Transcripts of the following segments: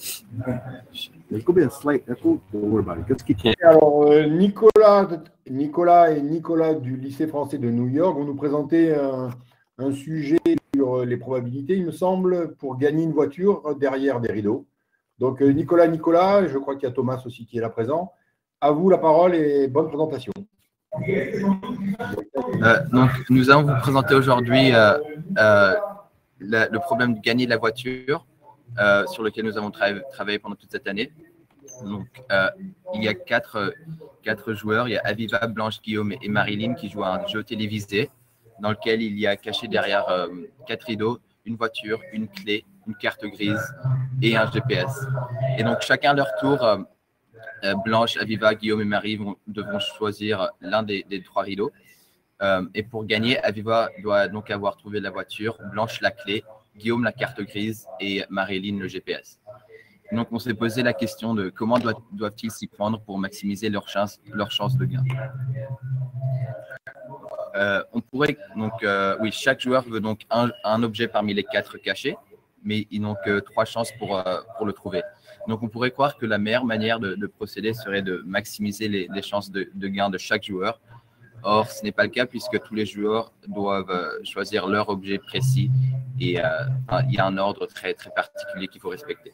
There's going to be a slight echo. Don't worry about it. Let's keep going. Alors, Nicolas et Nicolas du lycée français de New York vont nous présenter un sujet sur les probabilités, il me semble, pour gagner une voiture derrière des rideaux. Donc, Nicolas, je crois qu'il y a Thomas aussi qui est là présent. À vous la parole et bonne présentation. Donc, nous allons vous présenter aujourd'hui le problème de gagner la voiture sur lequel nous avons travaillé pendant toute cette année. Donc, il y a quatre joueurs. Il y a Aviva, Blanche, Guillaume et Marilyn qui jouent à un jeu télévisé dans lequel il y a caché derrière 4 rideaux une voiture, une clé, une carte grise et un GPS. Et donc, chacun à leur tour, Blanche, Aviva, Guillaume et Marie devront choisir l'un des 3 rideaux. Et pour gagner, Aviva doit donc avoir trouvé la voiture, Blanche la clé, Guillaume la carte grise et Marilyn le GPS. Donc, on s'est posé la question de comment doivent-ils s'y prendre pour maximiser leur chance de gain. On pourrait donc, oui, chaque joueur veut donc un objet parmi les 4 cachés, mais ils n'ont que 3 chances pour le trouver. Donc, on pourrait croire que la meilleure manière de procéder serait de maximiser les chances de gain de chaque joueur. Or, ce n'est pas le cas puisque tous les joueurs doivent choisir leur objet précis et il y a un ordre très, très particulier qu'il faut respecter.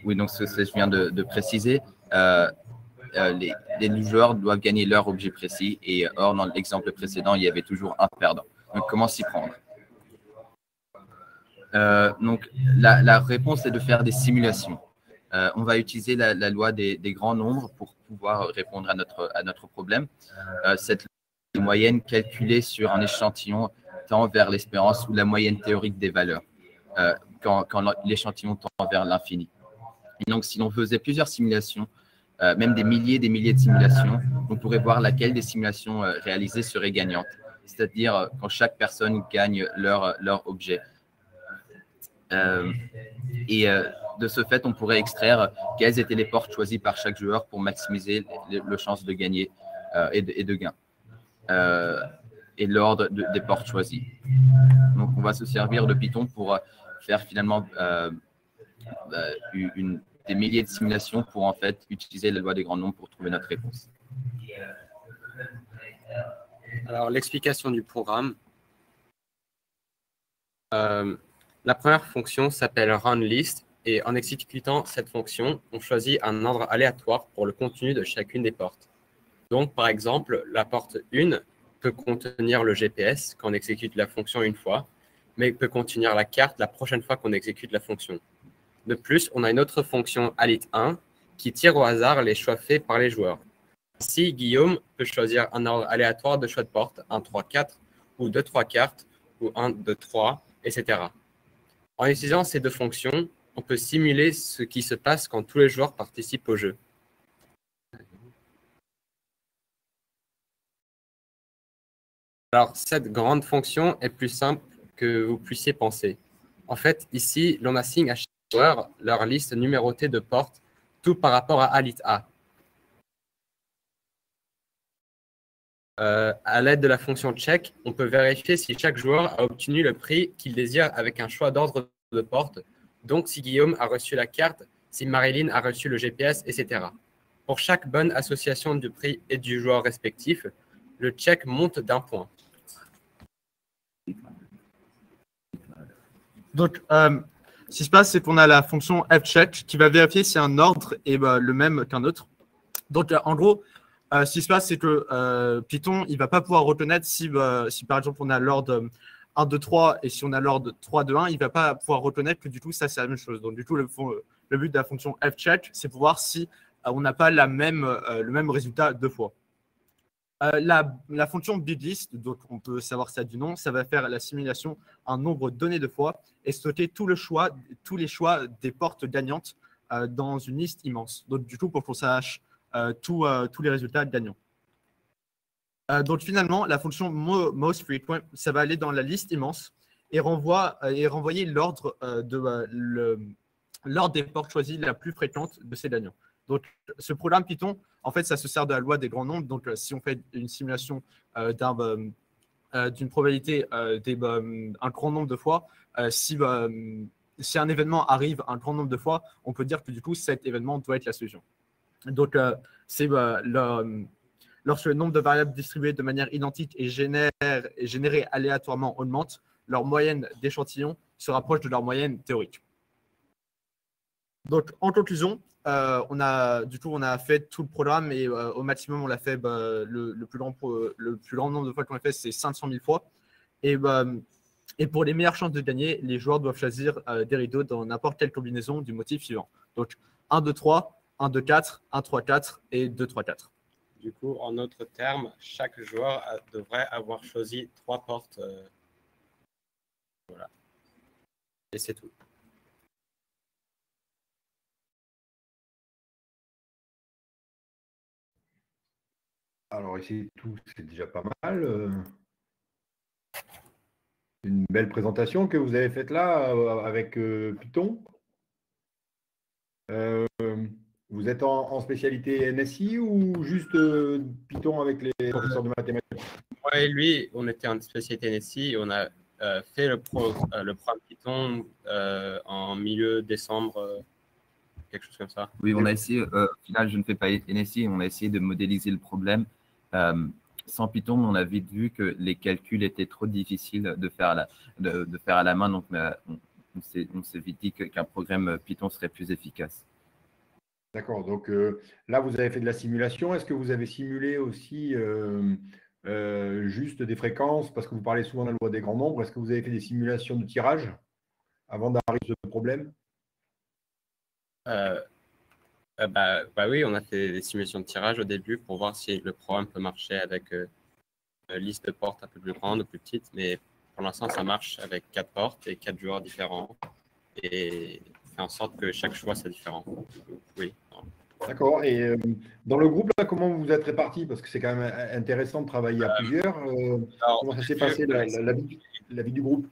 Oui, donc ce que je viens de préciser, les joueurs doivent gagner leur objet précis et or, dans l'exemple précédent, il y avait toujours un perdant. Donc, comment s'y prendre? Donc, la réponse est de faire des simulations. On va utiliser la loi des grands nombres pour pouvoir répondre à notre problème. Cette moyenne calculée sur un échantillon tend vers l'espérance ou la moyenne théorique des valeurs quand l'échantillon tend vers l'infini. Et donc, si l'on faisait plusieurs simulations, même des milliers de simulations, on pourrait voir laquelle des simulations réalisées serait gagnante, c'est-à-dire quand chaque personne gagne leur objet. De ce fait, on pourrait extraire quelles étaient les portes choisies par chaque joueur pour maximiser les chances de gagner et de gain, et l'ordre des portes choisies. Donc, on va se servir de Python pour faire finalement des milliers de simulations pour en fait utiliser la loi des grands nombres pour trouver notre réponse. Alors, l'explication du programme. La première fonction s'appelle runList et en exécutant cette fonction, on choisit un ordre aléatoire pour le contenu de chacune des portes. Donc, par exemple, la porte 1 peut contenir le GPS quand on exécute la fonction une fois, mais peut contenir la carte la prochaine fois qu'on exécute la fonction. De plus, on a une autre fonction alit1 qui tire au hasard les choix faits par les joueurs. Ainsi, Guillaume peut choisir un ordre aléatoire de choix de porte, 1, 3, 4, ou 2, 3, 4, ou 1, 2, 3, etc. En utilisant ces 2 fonctions, on peut simuler ce qui se passe quand tous les joueurs participent au jeu. Alors, cette grande fonction est plus simple que vous puissiez penser. En fait, ici, l'on assigne à chaque joueur leur liste numérotée de portes, tout par rapport à alit A. À l'aide de la fonction check, on peut vérifier si chaque joueur a obtenu le prix qu'il désire avec un choix d'ordre de porte. Donc, si Guillaume a reçu la carte, si Marilyn a reçu le GPS, etc. Pour chaque bonne association du prix et du joueur respectif, le check monte d'un point. Donc, ce qui se passe, c'est qu'on a la fonction fcheck qui va vérifier si un ordre est le même qu'un autre. Donc, en gros, ce qui se passe, c'est que Python, il ne va pas pouvoir reconnaître si par exemple, on a l'ordre 1, 2, 3 et si on a l'ordre 3, 2, 1, il ne va pas pouvoir reconnaître que du coup, ça, c'est la même chose. Donc, du coup, le but de la fonction fcheck, c'est pour voir si on n'a pas le même résultat 2 fois. La fonction bidlist, donc on peut savoir ça du nom, ça va faire la simulation un nombre donné de fois et stocker tous les choix des portes gagnantes dans une liste immense. Donc du coup, pour qu'on sache tous les résultats gagnants. Donc finalement, la fonction most frequent, ça va aller dans la liste immense et renvoyer l'ordre des portes choisies la plus fréquente de ces gagnants. Donc, ce programme Python, en fait, ça se sert de la loi des grands nombres. Donc, si on fait une simulation d'une probabilité un grand nombre de fois, si un événement arrive un grand nombre de fois, on peut dire que du coup, cet événement doit être la solution. Donc, lorsque le nombre de variables distribuées de manière identique et générées aléatoirement augmente, leur moyenne d'échantillon se rapproche de leur moyenne théorique. Donc, en conclusion, on a fait tout le programme et au maximum, on l'a fait le plus grand nombre de fois qu'on l'a fait, c'est 500 000 fois. Et pour les meilleures chances de gagner, les joueurs doivent choisir des rideaux dans n'importe quelle combinaison du motif suivant. Donc, 1, 2, 3, 1, 2, 4, 1, 3, 4 et 2, 3, 4. Du coup, en d'autres termes, chaque joueur devrait avoir choisi 3 portes. Voilà. Et c'est tout. Alors, et c'est tout, c'est déjà pas mal. Une belle présentation que vous avez faite là avec Python. Vous êtes en spécialité NSI ou juste Python avec les professeurs de mathématiques? Moi et lui, on était en spécialité NSI et on a fait le programme Python en milieu décembre, quelque chose comme ça. Oui, on a essayé, au final, je ne fais pas NSI, on a essayé de modéliser le problème. Sans Python, on a vite vu que les calculs étaient trop difficiles de faire à la main, donc on s'est vite dit qu'un programme Python serait plus efficace. D'accord, donc là, vous avez fait de la simulation. Est-ce que vous avez simulé aussi juste des fréquences, parce que vous parlez souvent de la loi des grands nombres? Est-ce que vous avez fait des simulations de tirage avant d'arriver à ce problème? Oui, on a fait des simulations de tirage au début pour voir si le programme peut marcher avec une liste de portes un peu plus grande ou plus petite, mais pour l'instant, ça marche avec 4 portes et 4 joueurs différents et fait en sorte que chaque choix soit différent. Oui. D'accord. Et dans le groupe, là, comment vous vous êtes répartis? Parce que c'est quand même intéressant de travailler à plusieurs. Comment ça s'est passé, la vie du groupe?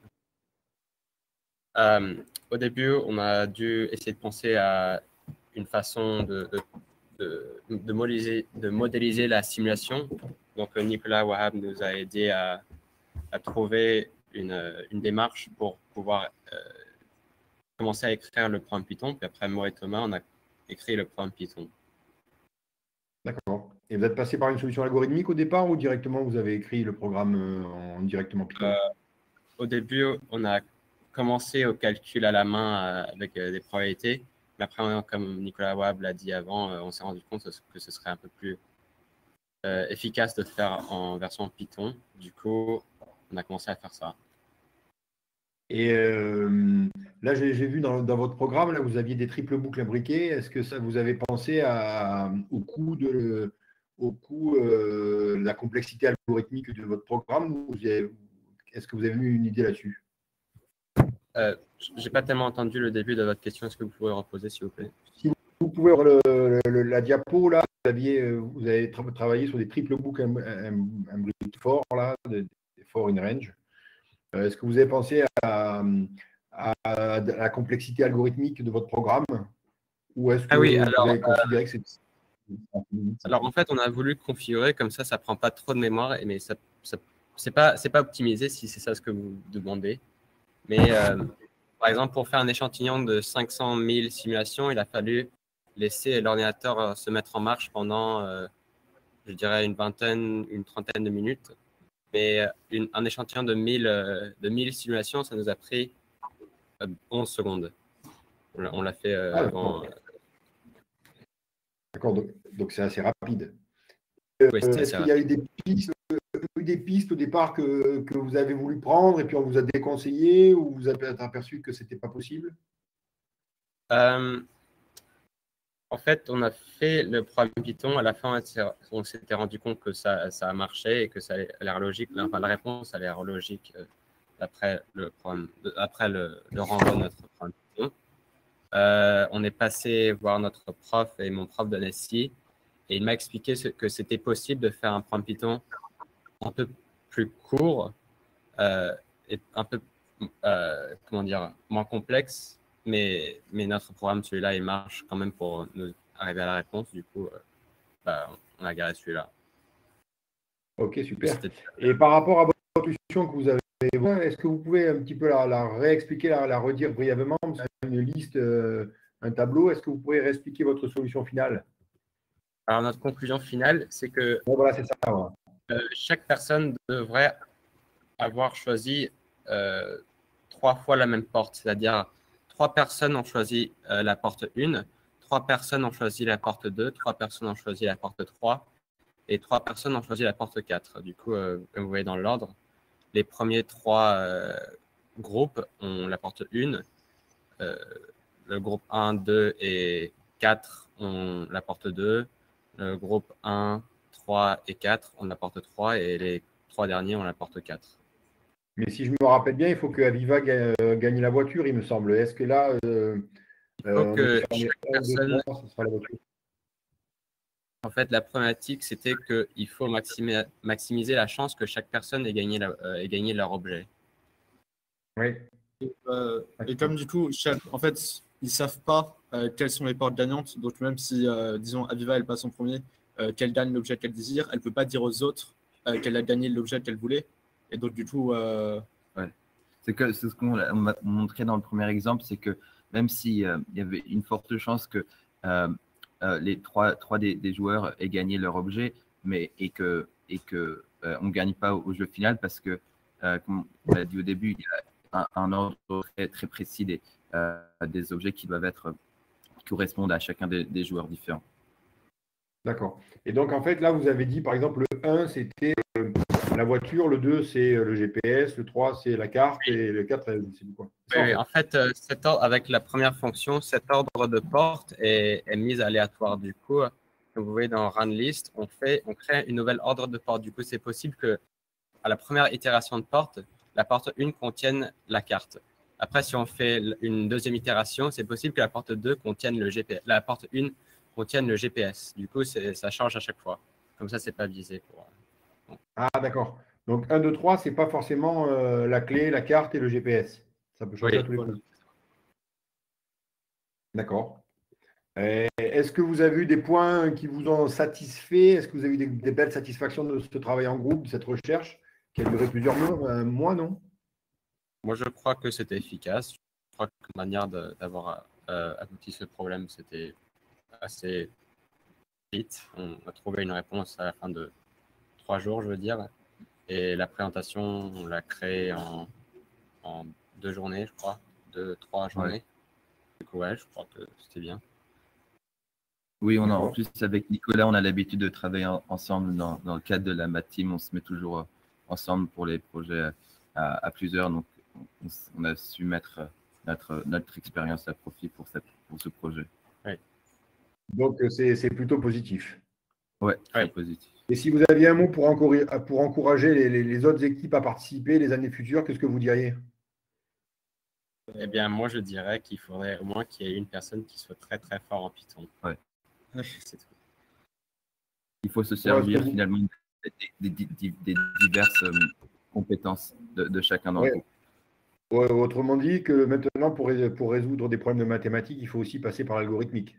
Au début, on a dû essayer de penser à une façon de modéliser la simulation. Donc, Nicolas Wahab nous a aidé à trouver une démarche pour pouvoir commencer à écrire le programme Python. Puis après, moi et Thomas, on a écrit le programme Python. D'accord. Et vous êtes passé par une solution algorithmique au départ ou directement vous avez écrit le programme en directement Python? Au début, on a commencé au calcul à la main avec des probabilités. Mais après, comme Nicolas Wahab l'a dit avant, on s'est rendu compte que ce serait un peu plus efficace de faire en version Python. Du coup, on a commencé à faire ça. Et là, j'ai vu dans votre programme, là, vous aviez des triples boucles imbriquées. Est-ce que ça, vous avez pensé au coût de la complexité algorithmique de votre programme ou est-ce que vous avez eu une idée là-dessus? Je n'ai pas tellement entendu le début de votre question. Est-ce que vous pouvez reposer, s'il vous plaît? Si vous pouvez voir la diapo, là, vous avez travaillé sur des triples boucles imbriquées forts, là, des forts in range. Est-ce que vous avez pensé à la complexité algorithmique de votre programme ou est-ce que vous avez considéré que c'est… Alors, en fait, on a voulu configurer comme ça ne prend pas trop de mémoire, mais ce n'est pas optimisé si c'est ça ce que vous demandez. Mais par exemple, pour faire un échantillon de 500 000 simulations, il a fallu laisser l'ordinateur se mettre en marche pendant, je dirais, une trentaine de minutes. Mais un échantillon de 1000 simulations, ça nous a pris 11 secondes. On l'a fait avant. D'accord, donc c'est assez rapide. Oui, est-ce qu'il y a eu des pistes au départ que vous avez voulu prendre et puis on vous a déconseillé ou vous avez aperçu que ce n'était pas possible? En fait, on a fait le programme Python. À la fin, on s'était rendu compte que ça a marché et que ça a l'air logique. Enfin, la réponse a l'air logique après le renvoi de notre programme Python. On est passé voir notre prof et mon prof de NSI et il m'a expliqué que c'était possible de faire un programme Python un peu plus court et un peu moins complexe. Mais notre programme, celui-là, il marche quand même pour nous arriver à la réponse. Du coup, on a gardé celui-là. Ok, super. Et par rapport à votre que vous avez évoquée, est-ce que vous pouvez un petit peu la réexpliquer, la redire brièvement? Vous avez une liste, un tableau. Est-ce que vous pourriez réexpliquer votre solution finale? Alors, notre conclusion finale, c'est que Voilà, c'est ça. Voilà. chaque personne devrait avoir choisi 3 fois la même porte, c'est-à-dire 3 personnes ont choisi la porte 1, 3 personnes ont choisi la porte 2, 3 personnes ont choisi la porte 3 et 3 personnes ont choisi la porte 4. Du coup, comme vous voyez dans l'ordre, les premiers 3 groupes ont la porte 1, le groupe 1, 2 et 4 ont la porte 2, le groupe 1, 3 et 4 ont la porte 3 et les 3 derniers ont la porte 4. Mais si je me rappelle bien, il faut que Aviva gagne la voiture, il me semble. Est-ce que là, il faut que chaque personne... ce sera la voiture. En fait, la problématique, c'était qu'il faut maximiser la chance que chaque personne ait gagné leur objet. Oui. Et comme du coup, en fait, ils ne savent pas quelles sont les portes gagnantes. Donc même si, disons, Aviva, elle passe en premier, qu'elle gagne l'objet qu'elle désire, elle ne peut pas dire aux autres qu'elle a gagné l'objet qu'elle voulait. Et donc du coup… Ouais. C'est ce qu'on m'a montré dans le premier exemple, c'est que même s'il y avait une forte chance que les trois des joueurs aient gagné leur objet, et que on ne gagne pas au jeu final parce que, comme on l'a dit au début, il y a un ordre très, très précis des objets qui correspondent à chacun des joueurs différents. D'accord. Et donc, en fait, là, vous avez dit, par exemple, le 1, c'était la voiture, le 2, c'est le GPS, le 3, c'est la carte, et le 4, c'est quoi? Oui, en fait, avec la première fonction, cet ordre de porte est mis aléatoire. Du coup, comme vous voyez dans RunList, on crée une nouvelle ordre de porte. Du coup, c'est possible que à la première itération de porte, la porte 1 contienne la carte. Après, si on fait une deuxième itération, c'est possible que la porte 2 contienne le GPS. La porte 1 contienne le GPS. Du coup, ça change à chaque fois. Comme ça, c'est pas visé. Ah, d'accord. Donc, 1, 2, 3, c'est pas forcément la clé, la carte et le GPS. Ça peut changer à tous les coups. D'accord. Est-ce que vous avez eu des points qui vous ont satisfait? Est-ce que vous avez eu des belles satisfactions de ce travail en groupe, de cette recherche qui a duré plusieurs mois, non? Moi, je crois que c'était efficace. Je crois que la manière d'avoir abouti ce problème, c'était assez vite. On a trouvé une réponse à la fin de 3 jours, je veux dire. Et la présentation, on l'a créée en 2 journées, je crois. 2-3 journées. Ouais. Du coup, ouais, je crois que c'était bien. Oui, en plus, avec Nicolas, on a l'habitude de travailler ensemble dans le cadre de la Math Team. On se met toujours ensemble pour les projets à plusieurs. Donc, on a su mettre notre expérience à profit pour ce projet. Oui. Donc, c'est plutôt positif. Oui, très positif. Et si vous aviez un mot pour encourager les autres équipes à participer les années futures, qu'est-ce que vous diriez? Eh bien, moi, je dirais qu'il faudrait au moins qu'il y ait une personne qui soit très, très fort en Python. Ouais. C'est tout. Il faut se servir finalement des diverses compétences de chacun d'entre nous. Ouais, autrement dit, que maintenant, pour résoudre des problèmes de mathématiques, il faut aussi passer par l'algorithmique.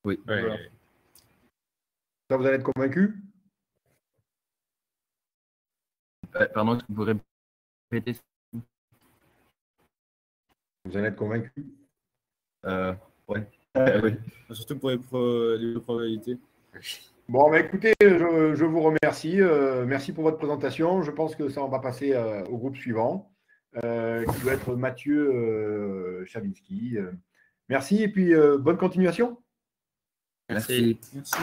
Oui. Ouais. Voilà. Ça, vous allez être convaincu? Pardon, est-ce que vous pourrez répéter? Vous allez être convaincu? Ouais. Oui. Surtout pour les probabilités. Bon, bah, écoutez, je vous remercie. Merci pour votre présentation. Je pense que ça, on va passer au groupe suivant, qui doit être Mathieu Chavinsky. Merci et puis bonne continuation. Merci. Merci.